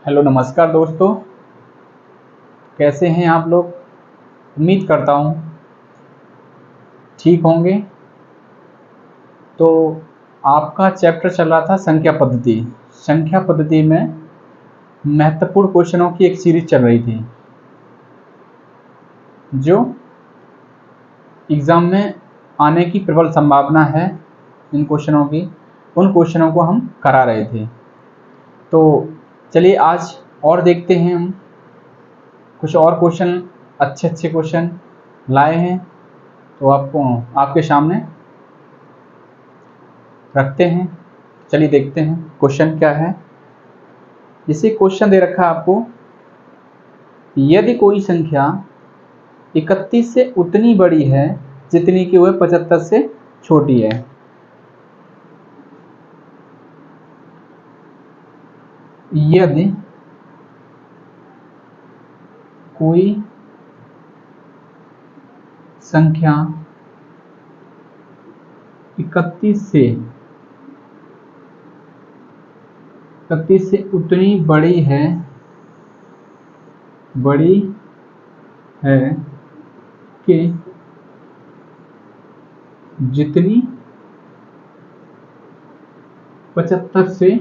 Hello नमस्कार दोस्तों, कैसे हैं आप लोग। उम्मीद करता हूँ ठीक होंगे। तो आपका चैप्टर चल रहा था संख्या पद्धति। संख्या पद्धति में महत्वपूर्ण क्वेश्चनों की एक सीरीज चल रही थी जो एग्ज़ाम में आने की प्रबल संभावना है। इन क्वेश्चनों की उन क्वेश्चनों को हम करा रहे थे। तो चलिए आज और देखते हैं, हम कुछ और क्वेश्चन, अच्छे क्वेश्चन लाए हैं तो आपको आपके सामने रखते हैं। चलिए देखते हैं क्वेश्चन क्या है। जैसे क्वेश्चन दे रखा है आपको, यदि कोई संख्या 31 से उतनी बड़ी है जितनी कि वह 75 से छोटी है। यदि कोई संख्या 31 से उतनी बड़ी है कि जितनी 75 से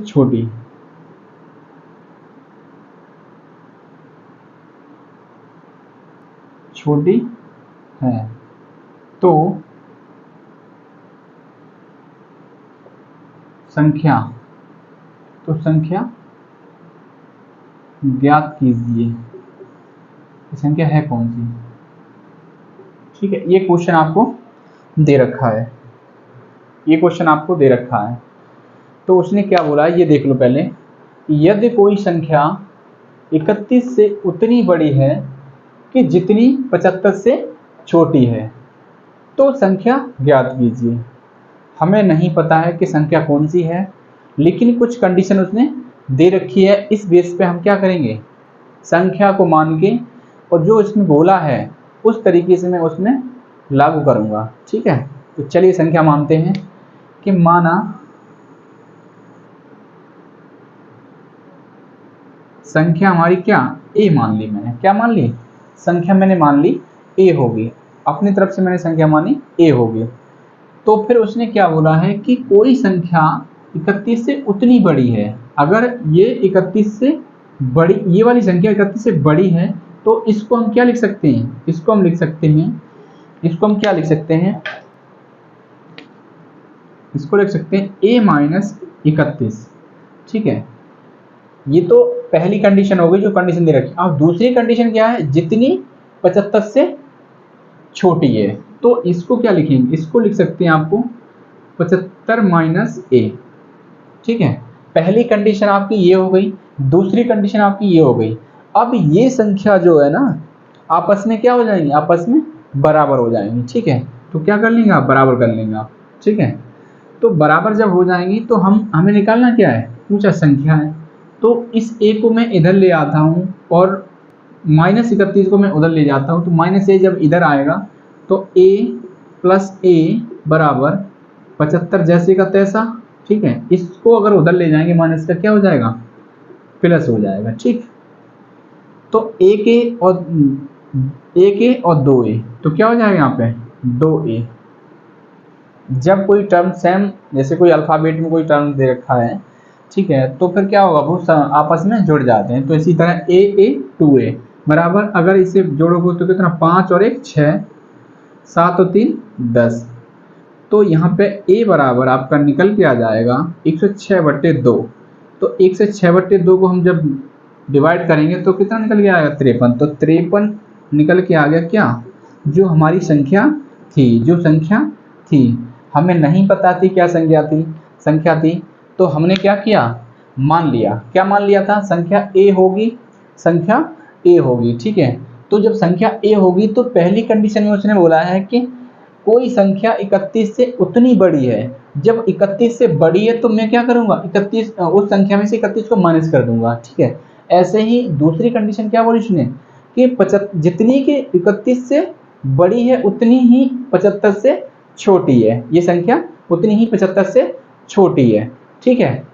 छोटी। है तो संख्या ज्ञात कीजिए। संख्या है कौन सी। ठीक है, ये क्वेश्चन आपको दे रखा है। तो उसने क्या बोला ये देख लो पहले। यदि कोई संख्या 31 से उतनी बड़ी है कि जितनी 75 से छोटी है तो संख्या ज्ञात कीजिए। हमें नहीं पता है कि संख्या कौन सी है, लेकिन कुछ कंडीशन उसने दे रखी है। इस बेस पे हम क्या करेंगे, संख्या को मान के और जो इसमें बोला है उस तरीके से मैं उसमें लागू करूंगा। ठीक है, तो चलिए संख्या मानते हैं कि माना संख्या हमारी क्या ए मान ली। मैंने क्या मान ली, संख्या मैंने मान ली ए होगी। अपनी तरफ से मैंने संख्या मानी ए होगी। तो फिर उसने क्या बोला है कि कोई संख्या 31 से उतनी बड़ी है। अगर ये 31 से बड़ी, ये वाली संख्या 31 से बड़ी है तो इसको हम क्या लिख सकते हैं, इसको हम क्या लिख सकते हैं, इसको लिख सकते हैं a माइनस 31। ठीक है, ये तो पहली कंडीशन हो गई जो कंडीशन दे रखी। अब दूसरी कंडीशन क्या है, जितनी 75 से छोटी है। तो इसको क्या लिखेंगे, इसको लिख सकते हैं आपको 75 माइनस ए। ठीक है, पहली कंडीशन आपकी ये हो गई, दूसरी कंडीशन आपकी ये हो गई। अब ये संख्या जो है ना आपस में क्या हो जाएंगी, आपस में बराबर हो जाएंगी। ठीक है, तो क्या कर लेंगे आप, बराबर कर लेंगे आप। ठीक है, तो बराबर जब हो जाएंगी तो हमें निकालना क्या है, पूछा संख्या है। तो इस ए को मैं इधर ले आता हूँ और माइनस 31 को मैं उधर ले जाता हूँ। तो माइनस ए जब इधर आएगा तो a प्लस ए बराबर 75 जैसे का तैसा। ठीक है, इसको अगर उधर ले जाएंगे माइनस का क्या हो जाएगा, प्लस हो जाएगा। ठीक, तो एक ए और 2a, तो क्या हो जाएगा यहाँ पे 2a। जब कोई टर्म सेम, जैसे कोई अल्फाबेट में कोई टर्म दे रखा है, ठीक है, तो फिर क्या होगा, वो आपस में जुड़ जाते हैं। तो इसी तरह a 2a बराबर, अगर इसे जोड़ोगे तो कितना, 5 और 1 6, 7 और 3 10। तो यहाँ पे a बराबर आपका निकल के आ जाएगा 106/2। तो 106/2 को हम जब डिवाइड करेंगे तो कितना निकल के आएगा, 53। तो 53 निकल के आ गया क्या, जो हमारी संख्या थी। हमें नहीं पता थी क्या संख्या थी, तो हमने क्या किया, मान लिया। क्या मान लिया था, संख्या ए होगी। ठीक है, तो जब संख्या ए होगी तो पहली कंडीशन में उसने बोला है कि कोई संख्या 31 से उतनी बड़ी है। जब 31 से बड़ी है तो मैं क्या करूंगा, 31 उस संख्या में से 31 को माइनस कर दूंगा। ठीक है, ऐसे ही दूसरी कंडीशन क्या बोली उसने कि जितनी कि 31 से बड़ी है उतनी ही 75 से छोटी है। ये संख्या उतनी ही 75 से छोटी है। ठीक है,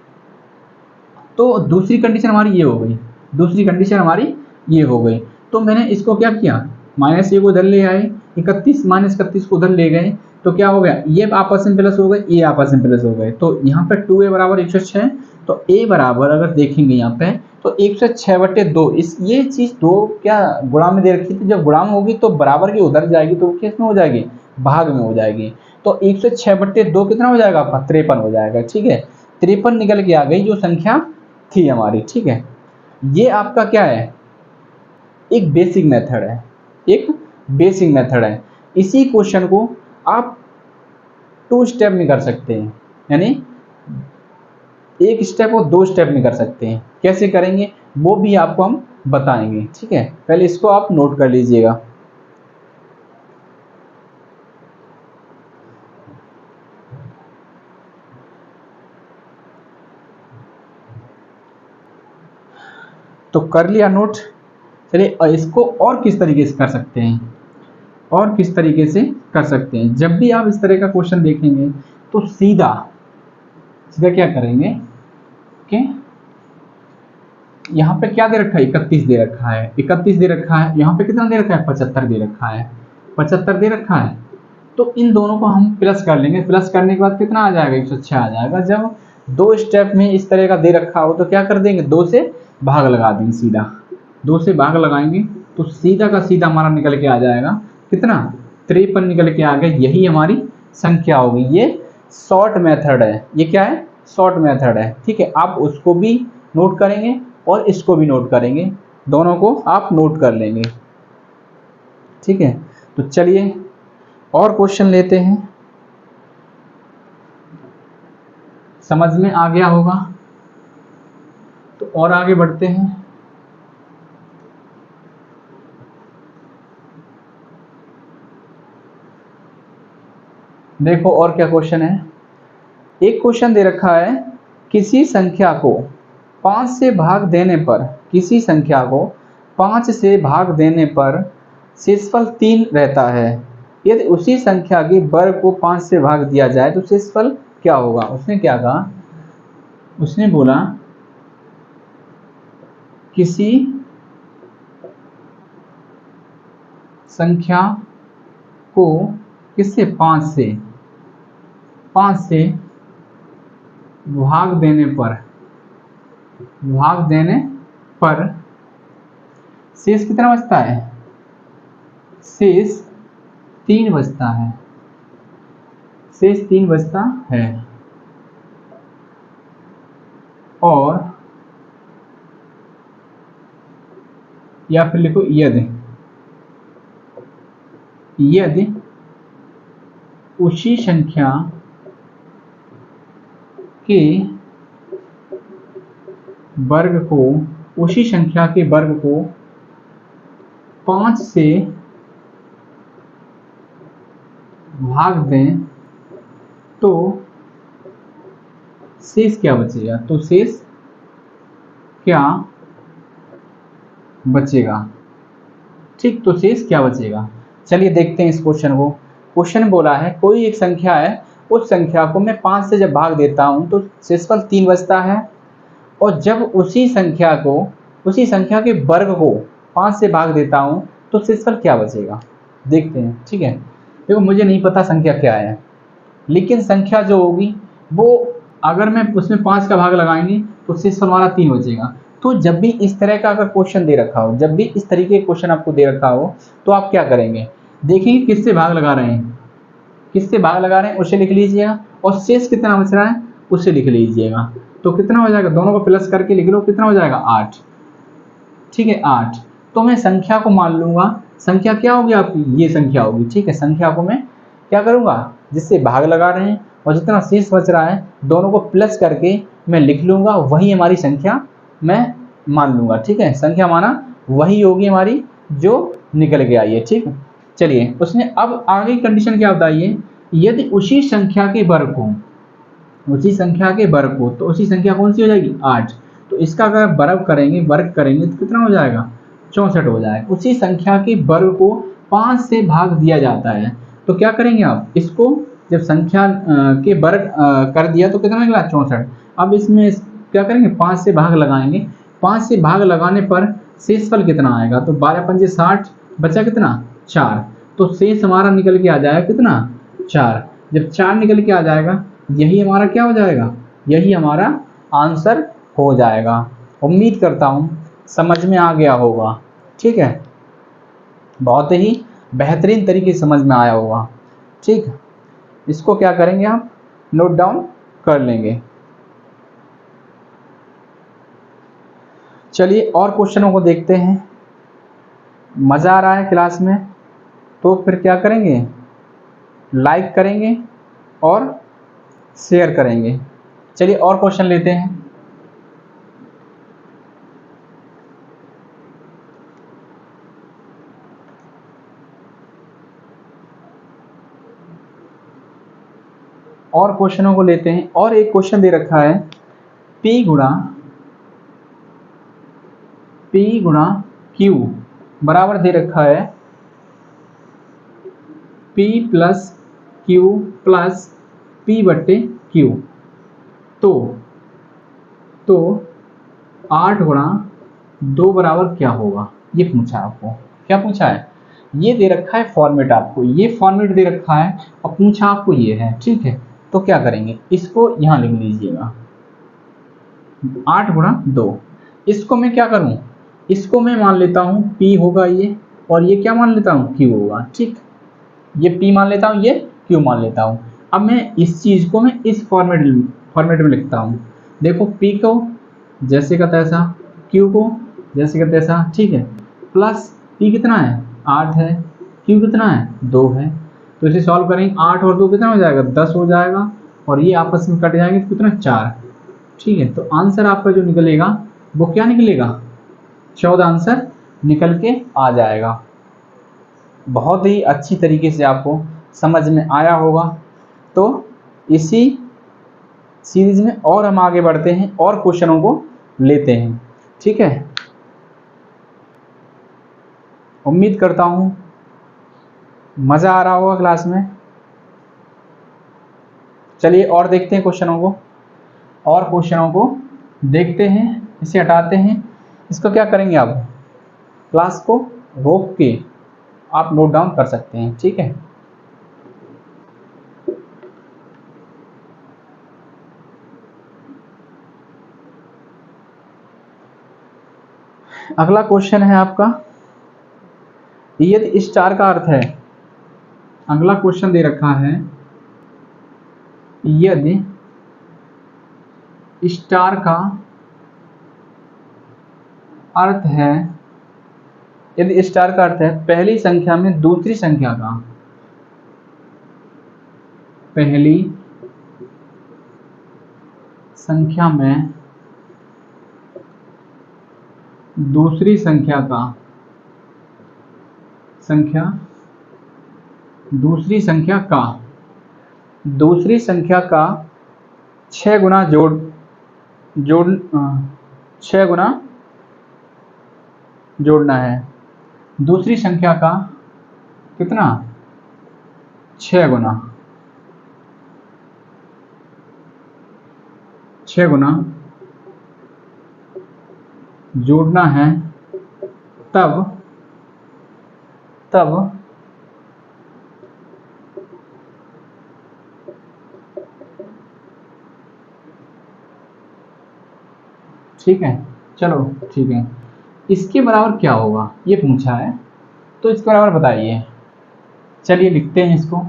तो दूसरी कंडीशन हमारी ये हो गई, दूसरी कंडीशन हमारी ये हो गई। तो मैंने इसको क्या किया, -1 को उधर ले आए, 31 -31 को उधर ले गए, तो क्या हो गया, ये आपस में प्लस हो गए, ये आपस में प्लस हो गए। तो यहाँ पे 2a बराबर 106, तो a बराबर अगर देखेंगे यहाँ पे तो 106/2, इस ये चीज़ 2 क्या गुणा में दे रखी थी, जब गुणा में होगी तो बराबर की उधर जाएगी, तो किस में हो जाएगी, भाग में हो जाएगी। तो 106/2 कितना हो जाएगा आपका, 53 हो जाएगा। ठीक है, 53 निकल के आ गई जो संख्या थी हमारी। ठीक है, ये आपका क्या है, एक बेसिक मेथड है, एक बेसिक मेथड है। इसी क्वेश्चन को आप 2 स्टेप में कर सकते हैं, यानी 1 स्टेप और 2 स्टेप में कर सकते हैं। कैसे करेंगे वो भी आपको हम बताएंगे। ठीक है, पहले इसको आप नोट कर लीजिएगा। तो कर लिया नोट। चलिए इसको और किस तरीके से कर सकते हैं, और किस तरीके से कर सकते हैं। जब भी आप इस तरह का क्वेश्चन देखेंगे तो सीधा सीधा क्या करेंगे कि यहाँ पे क्या दे रखा है, 31 दे रखा है, 31 दे रखा है, यहाँ पे कितना दे रखा है, 75 दे रखा है, 75 दे रखा है। तो इन दोनों को हम प्लस कर लेंगे, प्लस करने के बाद कितना आ जाएगा, 106 आ जाएगा। जब 2 स्टेप में इस तरह का दे रखा हो तो क्या कर देंगे, 2 से भाग लगा देंगे, सीधा 2 से भाग लगाएंगे तो सीधा का सीधा हमारा निकल के आ जाएगा कितना, 53 निकल के आ गया। यही हमारी संख्या होगी। ये शॉर्ट मेथड है, ये क्या है, शॉर्ट मेथड है। ठीक है, आप उसको भी नोट करेंगे और इसको भी नोट करेंगे, दोनों को आप नोट कर लेंगे। ठीक है, तो चलिए और क्वेश्चन लेते हैं, समझ में आ गया होगा तो और आगे बढ़ते हैं। देखो और क्या क्वेश्चन है। एक क्वेश्चन दे रखा है, किसी संख्या को 5 से भाग देने पर, किसी संख्या को 5 से भाग देने पर शेषफल 3 रहता है। यदि उसी संख्या के वर्ग को 5 से भाग दिया जाए तो शेषफल क्या होगा। उसने क्या कहा, उसने बोला किसी संख्या को किससे, 5 से भाग देने पर शेष कितना बचता है, शेष 3 बचता है, शेष 3 बचता है। और या फिर लिखो यदि उसी संख्या के वर्ग को, उसी संख्या के वर्ग को 5 से भाग दें तो शेष क्या बचेगा, तो शेष क्या बचेगा। ठीक, तो शेष क्या बचेगा, चलिए देखते हैं इस क्वेश्चन को। क्वेश्चन बोला है कोई एक संख्या है, उस संख्या को मैं 5 से जब भाग देता हूं तो शेषफल 3 बचता है, और जब उसी संख्या के वर्ग को 5 से भाग देता हूं तो शेषफल क्या बचेगा, देखते हैं। ठीक है, देखो मुझे नहीं पता संख्या क्या है, लेकिन संख्या जो होगी वो अगर मैं उसमें 5 का भाग लगाएंगे तो शेषफल हमारा 3 बचेगा। तो जब भी इस तरह का अगर क्वेश्चन दे रखा हो, जब भी इस तरीके का क्वेश्चन आपको दे रखा हो तो आप क्या करेंगे, देखिए किससे भाग लगा रहे हैं, किससे भाग लगा रहे हैं उसे लिख लीजिएगा, और शेष कितना बच रहा है उसे लिख लीजिएगा। तो कितना हो जाएगा, दोनों को प्लस करके लिख लो, कितना हो जाएगा 8। ठीक है 8। तो मैं संख्या को मान लूंगा, संख्या क्या होगी आपकी, ये संख्या होगी। ठीक है, संख्या को मैं क्या करूंगा, जिससे भाग लगा रहे हैं और जितना शेष बच रहा है दोनों को प्लस करके मैं लिख लूंगा, वही हमारी संख्या मैं मान लूंगा। ठीक है, संख्या माना वही होगी हमारी जो निकल के आई है। ठीक है, चलिए उसने अब आगे कंडीशन क्या बताइए, यदि उसी संख्या के वर्ग को, उसी संख्या के वर्ग को, तो उसी संख्या कौन सी हो जाएगी 8, तो इसका अगर वर्ग करेंगे तो कितना हो जाएगा 64 हो जाएगा। उसी संख्या के वर्ग को 5 से भाग दिया जाता है, तो क्या करेंगे आप, इसको जब संख्या के वर्ग कर दिया तो कितना निकला 64। अब इसमें क्या करेंगे, 5 से भाग लगाएंगे। 5 से भाग लगाने पर शेषफल कितना आएगा, तो 12 पंजे 60, बचा कितना 4। तो शेष हमारा निकल के आ जाएगा कितना 4। जब 4 निकल के आ जाएगा, यही हमारा क्या हो जाएगा, यही हमारा आंसर हो जाएगा। उम्मीद करता हूँ समझ में आ गया होगा। ठीक है, बहुत ही बेहतरीन तरीके से समझ में आया होगा। ठीक है, इसको क्या करेंगे, आप नोट डाउन कर लेंगे। चलिए और क्वेश्चनों को देखते हैं। मज़ा आ रहा है क्लास में तो फिर क्या करेंगे, लाइक करेंगे और शेयर करेंगे। चलिए और क्वेश्चन लेते हैं। और क्वेश्चनों को लेते हैं। और एक क्वेश्चन दे रखा है, P गुणा Q बराबर दे रखा है P plus Q plus P बट्टे Q। तो 8 गुणा 2 बराबर क्या होगा, ये पूछा आपको। क्या पूछा है, ये दे रखा है फॉर्मेट, आपको ये फॉर्मेट दे रखा है और पूछा आपको ये है। ठीक है, तो क्या करेंगे, इसको यहाँ लिख लीजिएगा 8 गुणा 2। इसको मैं क्या करूँ, इसको मैं मान लेता हूँ P होगा ये, और ये क्या मान लेता हूँ Q होगा। ठीक, ये P मान लेता हूँ, ये Q मान लेता हूँ। अब मैं इस चीज़ को मैं इस फॉर्मेट में लिखता हूँ। देखो P को जैसे का तैसा, Q को जैसे का तैसा। ठीक है, प्लस P कितना है 8 है, Q कितना है 2 है। तो इसे सॉल्व करेंगे, 8 और 2 कितना हो जाएगा 10 हो जाएगा, और ये आपस में कट जाएंगे तो कितना 4। ठीक है, तो आंसर आपका जो निकलेगा वो क्या निकलेगा 14 आंसर निकल के आ जाएगा। बहुत ही अच्छी तरीके से आपको समझ में आया होगा। तो इसी सीरीज में और हम आगे बढ़ते हैं और क्वेश्चनों को लेते हैं। ठीक है, उम्मीद करता हूँ मज़ा आ रहा होगा क्लास में। चलिए और देखते हैं क्वेश्चनों को, और क्वेश्चनों को देखते हैं। इसे हटाते हैं, इसको क्या करेंगे, आप क्लास को रोक के आप नोट डाउन कर सकते हैं। ठीक है, अगला क्वेश्चन है आपका, यदि स्टार का अर्थ है, अगला क्वेश्चन दे रखा है, यदि स्टार का अर्थ है, यदि स्टार का अर्थ है पहली संख्या में दूसरी संख्या का, पहली संख्या में दूसरी संख्या का, दूसरी संख्या का 6 गुना 6 गुना जोड़ना है। दूसरी संख्या का कितना 6 गुना जोड़ना है, तब ठीक है, चलो ठीक है, इसके बराबर क्या होगा ये पूछा है, तो इसके बराबर बताइए। चलिए लिखते हैं इसको,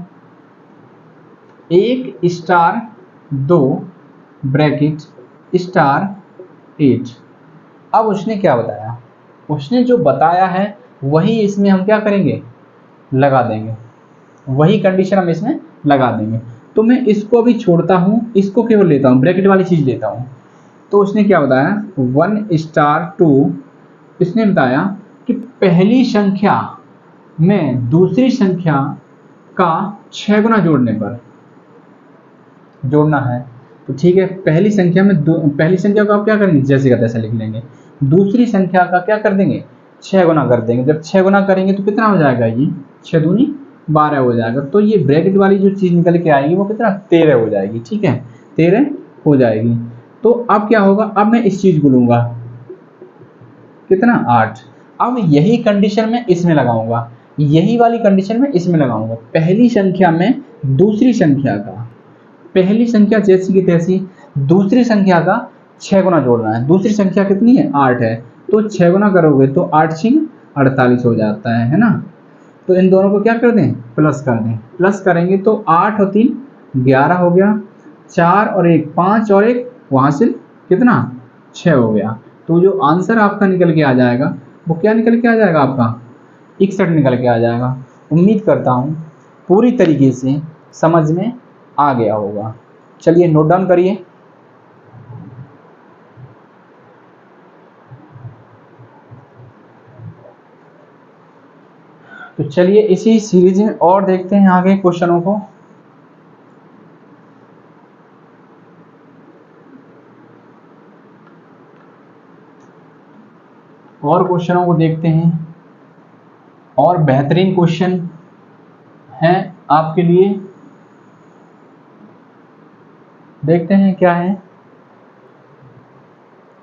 1 स्टार 2 ब्रैकेट स्टार 8। अब उसने क्या बताया, उसने जो बताया है वही इसमें हम क्या करेंगे, लगा देंगे, वही कंडीशन हम इसमें लगा देंगे। तो मैं इसको अभी छोड़ता हूँ, इसको केवल लेता हूँ, ब्रैकेट वाली चीज़ लेता हूँ। तो उसने क्या बताया 1 स्टार 2, इसने बताया कि पहली संख्या में दूसरी संख्या का 6 गुना जोड़ना है। तो ठीक है, पहली संख्या को आप क्या करेंगे, जैसे का तैसा लिख लेंगे। दूसरी संख्या का क्या कर देंगे 6 गुना कर देंगे। जब 6 गुना करेंगे तो कितना हो जाएगा, ये 6 दूनी 12 हो जाएगा। तो ये ब्रैकेट वाली जो चीज़ निकल के आएगी वो कितना 13 हो जाएगी। ठीक है, 13 हो जाएगी। तो अब क्या होगा, अब मैं इस चीज को लूंगा कितना 8। अब यही कंडीशन में इसमें लगाऊंगा, यही वाली कंडीशन में इसमें लगाऊंगा। पहली संख्या में दूसरी संख्या का, पहली संख्या जैसी की तैसी दूसरी संख्या का 6 गुना जोड़ना है। दूसरी संख्या कितनी है 8 है, तो 6 गुना करोगे तो 8 6 48 हो जाता है ना। तो इन दोनों को क्या कर दें, प्लस कर दें। प्लस करेंगे तो 8 और 3 11 हो गया, 4 और 1 5 और 1 वहां से कितना 6 हो गया। तो जो आंसर आपका निकल के आ जाएगा वो क्या निकल के आ जाएगा, आपका 61 निकल के आ जाएगा। उम्मीद करता हूँ पूरी तरीके से समझ में आ गया होगा। चलिए नोट डाउन करिए। तो चलिए इसी सीरीज में और देखते हैं आगे क्वेश्चनों को। और क्वेश्चनों को देखते हैं, और बेहतरीन क्वेश्चन हैं आपके लिए। देखते हैं क्या है।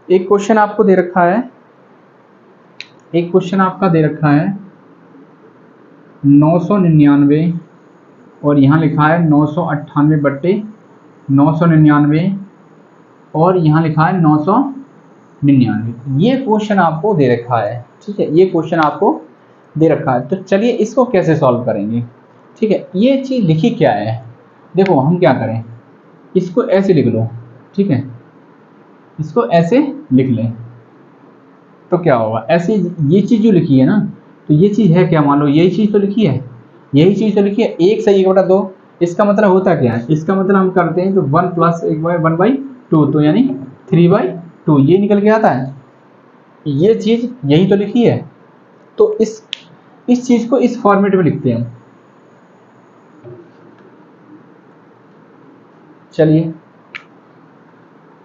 एक क्वेश्चन आपको दे रखा है, एक क्वेश्चन आपका दे रखा है 999 और यहाँ लिखा है 998 बट्टे 999 और यहाँ लिखा है 999। ये क्वेश्चन आपको दे रखा है, ठीक है, ये क्वेश्चन आपको दे रखा है। तो चलिए इसको कैसे सॉल्व करेंगे। ठीक है, ये चीज़ लिखी क्या है, देखो हम क्या करें, इसको ऐसे लिख लो, ठीक है, इसको ऐसे लिख लें तो क्या होगा, ऐसे ये चीज़ जो लिखी है ना, तो ये चीज़ है क्या, मान लो यही चीज़ तो लिखी है, यही चीज़ तो लिखी है 1 से 1/2। इसका मतलब होता क्या है, इसका मतलब हम करते हैं तो 1 + 1/2 तो यानी 3/2 ये निकल के आता है। ये चीज़ यही तो लिखी है, तो इस चीज़ को इस फॉर्मेट में लिखते हैं। चलिए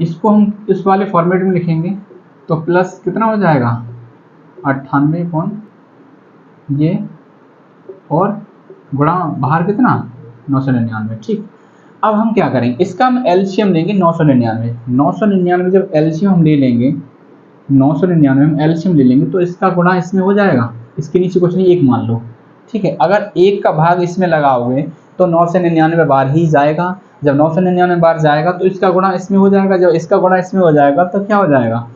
इसको हम इस वाले फॉर्मेट में लिखेंगे तो प्लस कितना हो जाएगा 98 कौन ये, और गुणा बाहर कितना 999। ठीक, अब हम क्या करेंगे, इसका हम एलसीएम लेंगे 999 जब एलसीएम हम ले लेंगे 999 हम एलसीएम ले लेंगे तो इसका गुणा इसमें हो जाएगा, इसके नीचे कुछ नहीं 1 मान लो। ठीक है, अगर 1 का भाग इसमें लगाओगे तो 999 बार ही जाएगा, जब 999 बार जाएगा तो इसका गुणा इसमें हो जाएगा, जब इसका गुणा इसमें हो जाएगा तो क्या हो जाएगा,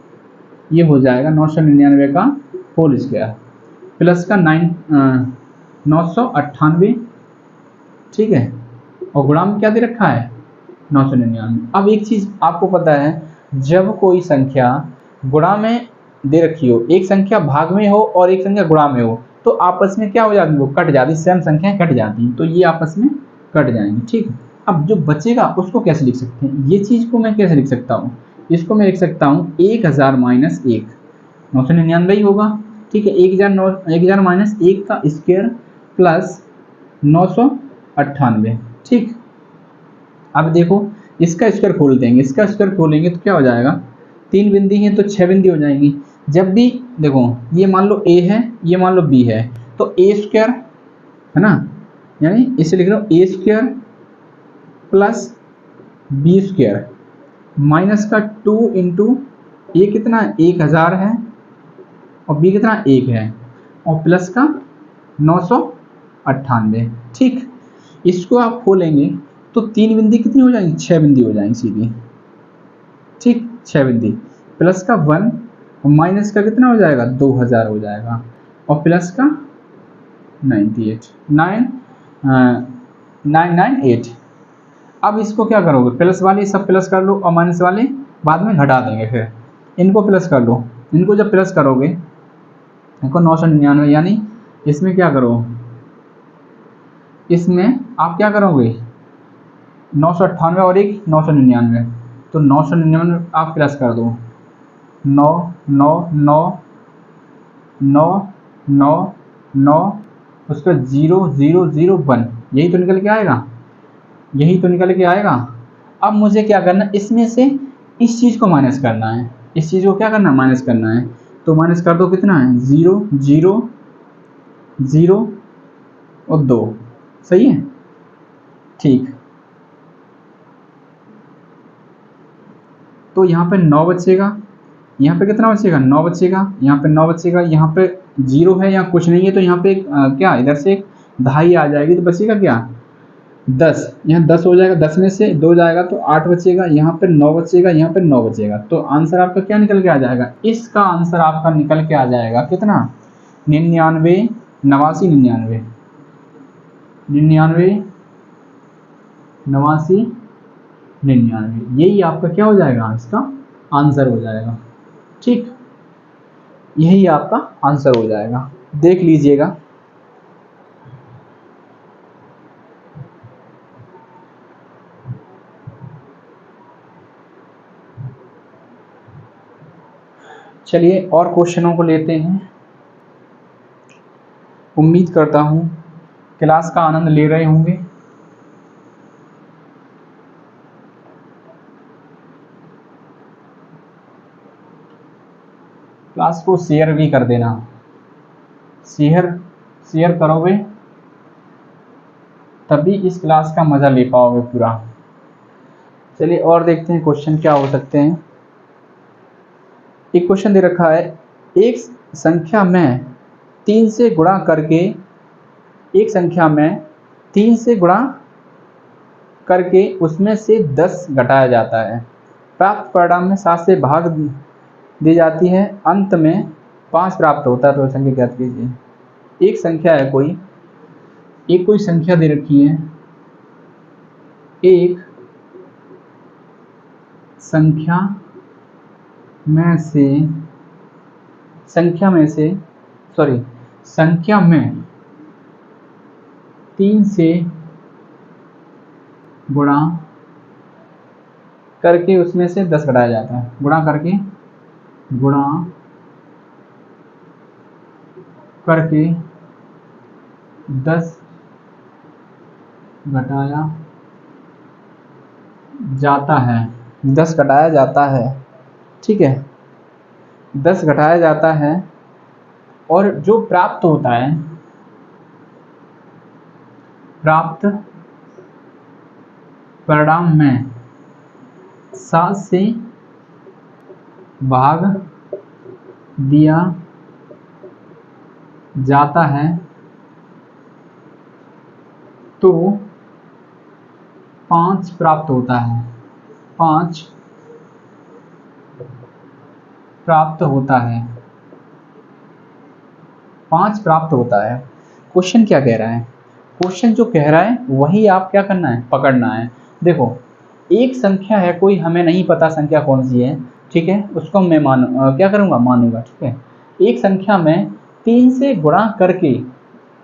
ये हो जाएगा 999 का होल स्क्वायर प्लस का 998। ठीक है, और गुणा में क्या दे रखा है 999। अब एक चीज़ आपको पता है, जब कोई संख्या गुणा में दे रखी हो, एक संख्या भाग में हो और एक संख्या गुणा में हो, तो आपस में क्या हो जाती है, वो कट जाती, सेम संख्याएं कट जाती, तो ये आपस में कट जाएंगी। ठीक, अब जो बचेगा उसको कैसे लिख सकते हैं, ये चीज़ को मैं कैसे लिख सकता हूँ, इसको मैं लिख सकता हूँ 1000 - 1 999 ही होगा। ठीक है, 1000 - 1 का स्क्वायर प्लस 998। ठीक, अब देखो इसका स्क्वायर खोल देंगे, इसका स्क्वायर खोलेंगे तो क्या हो जाएगा, 3 बिंदी हैं तो 6 बिंदी हो जाएंगी। जब भी देखो ये मान लो a है, ये मान लो b है, तो a स्क्वायर है ना, यानी इसे लिख लो a square plus b square minus का 2 इंटू a कितना 1000 है और b कितना 1 है और प्लस का 998। ठीक, इसको आप खोलेंगे तो 3 बिंदी कितनी हो जाएंगी, 6 बिंदी हो जाएंगी सीधी। ठीक, 6 बिंदी प्लस का 1 और माइनस का कितना हो जाएगा 2000 हो जाएगा और प्लस का 998। अब इसको क्या करोगे, प्लस वाले सब प्लस कर लो और माइनस वाले बाद में घटा देंगे, फिर इनको प्लस कर लो। इनको जब प्लस करोगे देखो 999, यानी इसमें क्या करो, इसमें आप क्या करोगे 998 और 1 999, तो 999 आप प्लस कर दो 9 9 9 9 9 9 उसका 0 0 0 1, यही तो निकल के आएगा, यही तो निकल के आएगा। अब मुझे क्या करना है, इसमें से इस चीज़ को माइनस करना है, इस चीज़ को क्या करना है माइनस करना है, तो माइनस कर दो कितना है 0 0 0 और 2, सही है। ठीक, तो यहाँ पे 9 बचेगा, यहाँ पे कितना बचेगा 9 बचेगा, यहाँ पे 9 बचेगा, यहाँ पे 0 है, यहाँ कुछ नहीं है, तो यहाँ पे क्या इधर से एक दहाई आ जाएगी, तो बचेगा क्या 10, यहाँ 10 हो जाएगा, 10 में से 2 जाएगा तो 8 बचेगा, यहाँ पे 9 बचेगा, यहाँ पे 9 बचेगा। तो आंसर आपका क्या निकल के आ जाएगा, इसका आंसर आपका निकल के आ जाएगा कितना 99, 89, 99, 99, 89, 99, यही आपका क्या हो जाएगा इसका आंसर हो जाएगा। ठीक, यही आपका आंसर हो जाएगा, देख लीजिएगा। चलिए और क्वेश्चनों को लेते हैं। उम्मीद करता हूं क्लास का आनंद ले रहे होंगे। क्लास को शेयर भी कर देना, शेयर करोगे तभी इस क्लास का मजा ले पाओगे पूरा। चलिए और देखते हैं क्वेश्चन क्या हो सकते हैं। एक क्वेश्चन दे रखा है, एक संख्या में 3 से गुणा करके, एक संख्या में 3 से गुणा करके उसमें से 10 घटाया जाता है, प्राप्त परिणाम में 7 से भाग दी जाती है, अंत में 5 प्राप्त होता है, तो संख्या ज्ञात कीजिए। एक संख्या है कोई संख्या दे रखी है, एक संख्या में 3 से गुणा करके उसमें से 10 घटाया जाता है, गुणा करके 10 घटाया जाता है, 10 घटाया जाता है, ठीक है, 10 घटाया जाता है, और जो प्राप्त होता है, प्राप्त परिणाम में 7 से भाग दिया जाता है, तो 5 प्राप्त होता है, 5 प्राप्त होता है, 5 प्राप्त होता है। क्वेश्चन क्या कह रहा है, क्वेश्चन जो कह रहा है वही आप क्या करना है, पकड़ना है। देखो एक संख्या है कोई, हमें नहीं पता संख्या कौन सी है, ठीक है, उसको मैं क्या करूँगा, मानूंगा, ठीक है। एक संख्या में 3 से गुणा करके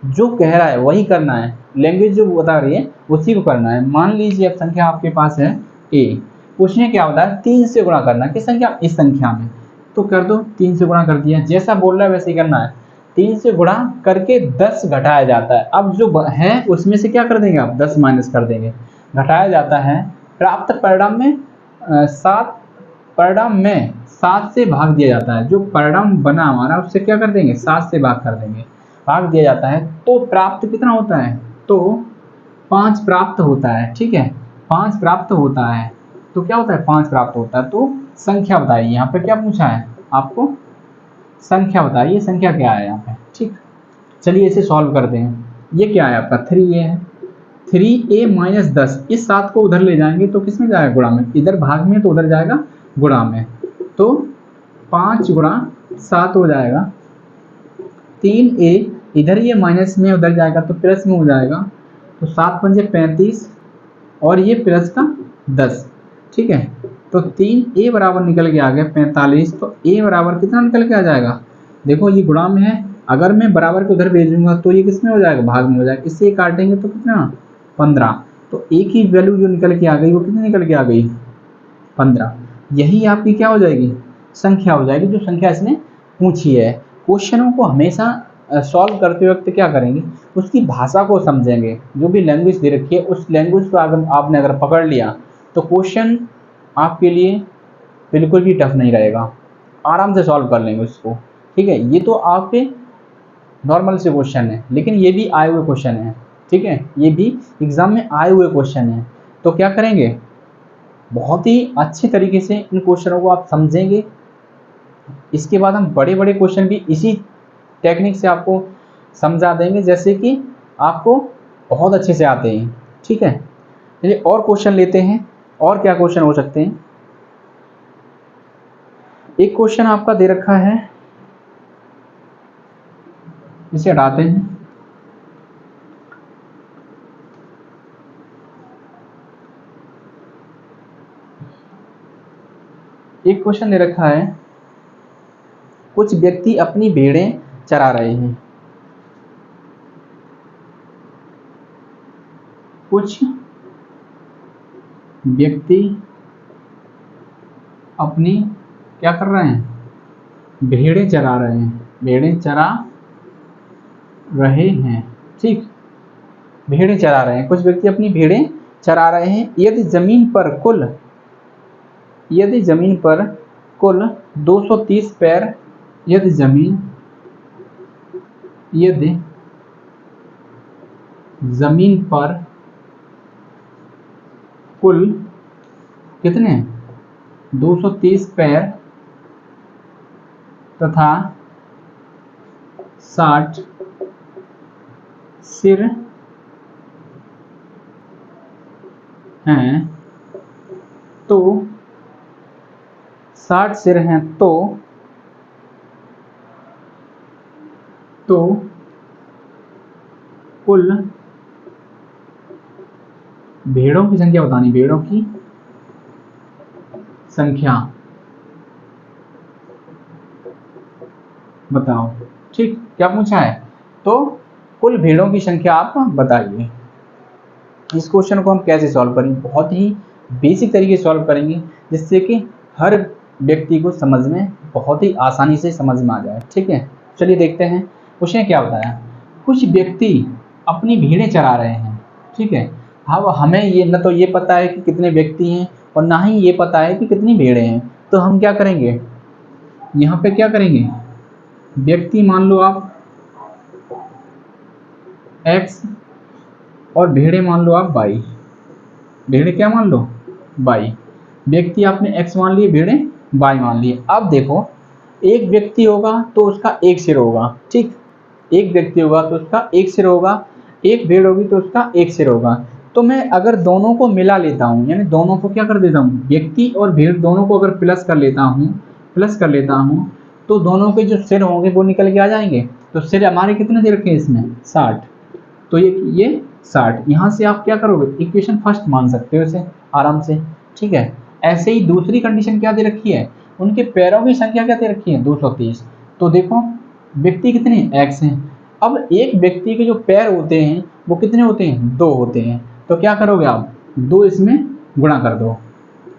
जो कह रहा है वही करना है, लैंग्वेज जो बता रही है उसी को करना है। मान लीजिए अब संख्या आपके पास है a, पूछने क्या होता है 3 से गुणा करना, किस संख्या, इस संख्या में, तो कर दो, 3 से गुणा कर दिया, जैसा बोल रहा है वैसे ही करना है। 3 से गुणा करके 10 घटाया जाता है, अब जो है उसमें से क्या कर देंगे आप, 10 माइनस कर देंगे, घटाया जाता है, प्राप्त परिणाम में 7 से भाग दिया जाता है, जो परिणाम बना हमारा उससे क्या कर देंगे, 7 से भाग कर देंगे, भाग दिया जाता है, तो प्राप्त कितना होता है, तो 5 प्राप्त होता है, ठीक है, 5 प्राप्त होता है, तो क्या होता है 5 प्राप्त होता है। तो संख्या बताइए, यहाँ पे क्या पूछा है आपको, संख्या बताइए, संख्या क्या है यहाँ पे, ठीक। चलिए इसे सॉल्व करते हैं। ये क्या है आपका 3a है, 3a माइनस 10, इस 7 को उधर ले जाएंगे तो किस में जाएगा, गुणा में, इधर भाग में तो उधर जाएगा गुणा में, तो 5 गुणा 7 हो जाएगा, 3a इधर ये माइनस में उधर जाएगा तो प्लस में हो जाएगा, तो 7 पंजे 35 और ये प्लस का 10, ठीक है, तो 3a बराबर निकल के आ गया 45, तो a बराबर कितना निकल के आ जाएगा, देखो ये गुणा में है, अगर मैं बराबर को उधर भेजूंगा तो ये किस में हो जाएगा, भाग में हो जाएगा, इससे काटेंगे तो कितना 15, तो a की वैल्यू जो निकल के आ गई वो कितनी निकल के आ गई 15, यही आपकी क्या हो जाएगी, संख्या हो जाएगी, जो संख्या इसने पूछी है। क्वेश्चनों को हमेशा सॉल्व करते वक्त क्या करेंगे, उसकी भाषा को समझेंगे, जो भी लैंग्वेज दे रखी है उस लैंग्वेज को आपने अगर पकड़ लिया तो क्वेश्चन आपके लिए बिल्कुल भी टफ नहीं रहेगा, आराम से सॉल्व कर लेंगे उसको, ठीक है। ये तो आपके नॉर्मल से क्वेश्चन है, लेकिन ये भी आए हुए क्वेश्चन है, ठीक है, ये भी एग्जाम में आए हुए क्वेश्चन है, तो क्या करेंगे बहुत ही अच्छे तरीके से इन क्वेश्चनों को आप समझेंगे। इसके बाद हम बड़े बड़े क्वेश्चन भी इसी टेक्निक से आपको समझा देंगे, जैसे कि आपको बहुत अच्छे से आते हैं। ठीक है, चलिए और क्वेश्चन लेते हैं। और क्या क्वेश्चन हो सकते हैं? एक क्वेश्चन आपका दे रखा है, इसे हटाते हैं। एक क्वेश्चन दे रखा है, कुछ व्यक्ति अपनी भेड़ें चरा रहे हैं। कुछ व्यक्ति अपनी क्या कर रहे हैं? भेड़ें चरा रहे हैं। भेड़ें चरा रहे हैं, ठीक, भेड़ें चरा रहे हैं। कुछ व्यक्ति अपनी भेड़ें चरा रहे हैं। यदि जमीन पर कुल 230 पैर, यदि जमीन पर कुल कितने 230 पैर तथा 60 सिर हैं, तो 60 सिर हैं तो कुल भेड़ों की संख्या बतानी। भेड़ों की संख्या बताओ। ठीक, क्या पूछा है? तो कुल भेड़ों की संख्या आप बताइए। इस क्वेश्चन को हम कैसे सॉल्व करेंगे? बहुत ही बेसिक तरीके से सॉल्व करेंगे, जिससे कि हर व्यक्ति को समझ में बहुत ही आसानी से समझ में आ जाए। ठीक है, चलिए देखते हैं उसने क्या बताया। कुछ व्यक्ति अपनी भेड़ें चरा रहे हैं। ठीक है, अब हमें ये न तो ये पता है कि कितने व्यक्ति हैं और ना ही ये पता है कि कितनी भेड़ें हैं। तो हम क्या करेंगे, यहाँ पे क्या करेंगे, व्यक्ति मान लो आप x और भेड़ें मान लो आप y। भेड़ें क्या मान लो? y। व्यक्ति आपने x मान लिए, भेड़ें y मान लिए। अब देखो, एक व्यक्ति होगा तो उसका एक सिर होगा। ठीक, एक व्यक्ति होगा तो उसका एक सिर होगा, एक भेड़ होगी तो उसका एक सिर होगा। तो मैं अगर दोनों को मिला लेता हूँ, यानी दोनों को क्या कर देता हूँ, व्यक्ति और भेड़ दोनों को अगर प्लस कर लेता हूँ तो दोनों के जो सिर होंगे वो निकल के आ जाएंगे। तो सिर हमारे कितने दे रखे हैं इसमें? 60। तो ये 60। यहाँ से आप क्या करोगे, इक्वेशन फर्स्ट मान सकते हो इसे आराम से। ठीक है, ऐसे ही दूसरी कंडीशन क्या दे रखी है, उनके पैरों की संख्या क्या दे रखी है? 230। तो देखो व्यक्ति कितने x हैं। अब एक व्यक्ति के जो पैर होते हैं वो कितने होते हैं? 2 होते हैं। तो क्या करोगे आप, 2 इसमें गुणा कर दो,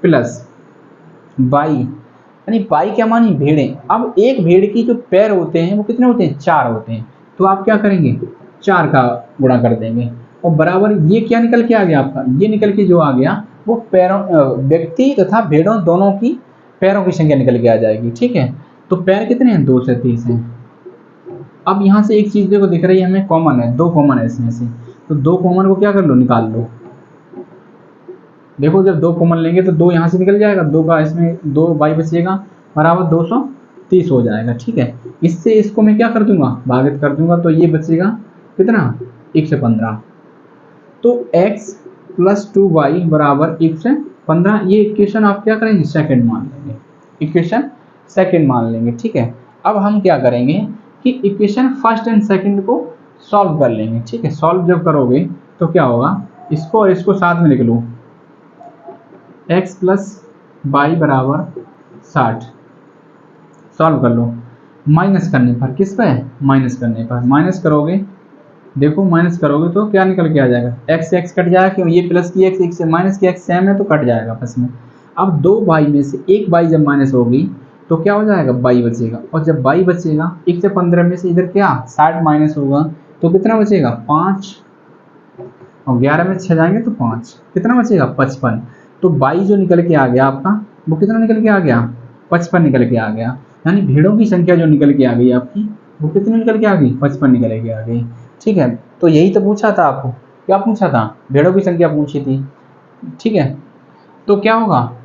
प्लस बाई, यानी बाई क्या मानी? भेड़ें। अब एक भेड़ की जो पैर होते हैं वो कितने होते हैं? 4 होते हैं। तो आप क्या करेंगे, 4 का गुणा कर देंगे और बराबर ये क्या निकल के आ गया आपका, ये निकल के जो आ गया वो पैरों व्यक्ति तथा भेड़ों दोनों की पैरों की संख्या निकल के आ जाएगी। ठीक है, तो पैर कितने हैं? 2 से 30 हैं। अब यहाँ से एक चीज देखो दिख रही है हमें, कॉमन है, 2 कॉमन है इसमें से। तो 2 कॉमन को क्या कर लो, निकाल लो। देखो जब 2 कॉमन लेंगे तो 2 यहाँ से निकल जाएगा, 2 का इसमें 2 बाई बचेगा, बराबर 230 हो जाएगा। ठीक है, इससे इसको मैं क्या कर दूंगा, भागित कर दूंगा। तो ये बचेगा कितना, 115। तो x प्लस 2y बराबर 115। ये इक्वेशन आप क्या करेंगे, सेकंड मान लेंगे, इक्वेशन सेकंड मान लेंगे। ठीक है, अब हम क्या करेंगे कि इक्वेशन फर्स्ट एंड सेकंड को सॉल्व कर लेंगे। ठीक है, सॉल्व जब करोगे तो क्या होगा, इसको और इसको साथ में लिख लो, x प्लस वाई बराबर 60। सॉल्व कर लो, माइनस करने पर, किस पे, माइनस करने पर। माइनस करोगे, देखो माइनस करोगे तो क्या निकल के आ जाएगा, x x कट जाएगा, क्यों, ये प्लस की x से माइनस की x सेम है तो कट जाएगा बस में। अब 2 बाई में से एक बाई जब माइनस होगी तो क्या हो जाएगा, बाई बचेगा। और जब बाई बचेगा, 1 से 15 में से इधर क्या 60 माइनस होगा तो कितना बचेगा, 5, और 11 में 6 जाएंगे तो 5, कितना बचेगा, 55। तो बाई जो निकल के आ गया आपका, वो कितना निकल के आ गया, 55 निकल के आ गया। यानी भेड़ों की संख्या जो निकल के आ गई आपकी, वो कितनी निकल के आ गई, 55 निकल के आ गई। ठीक है, तो यही तो पूछा था आपको, क्या पूछा था, भेड़ों की संख्या पूछी थी। ठीक है, तो क्या होगा,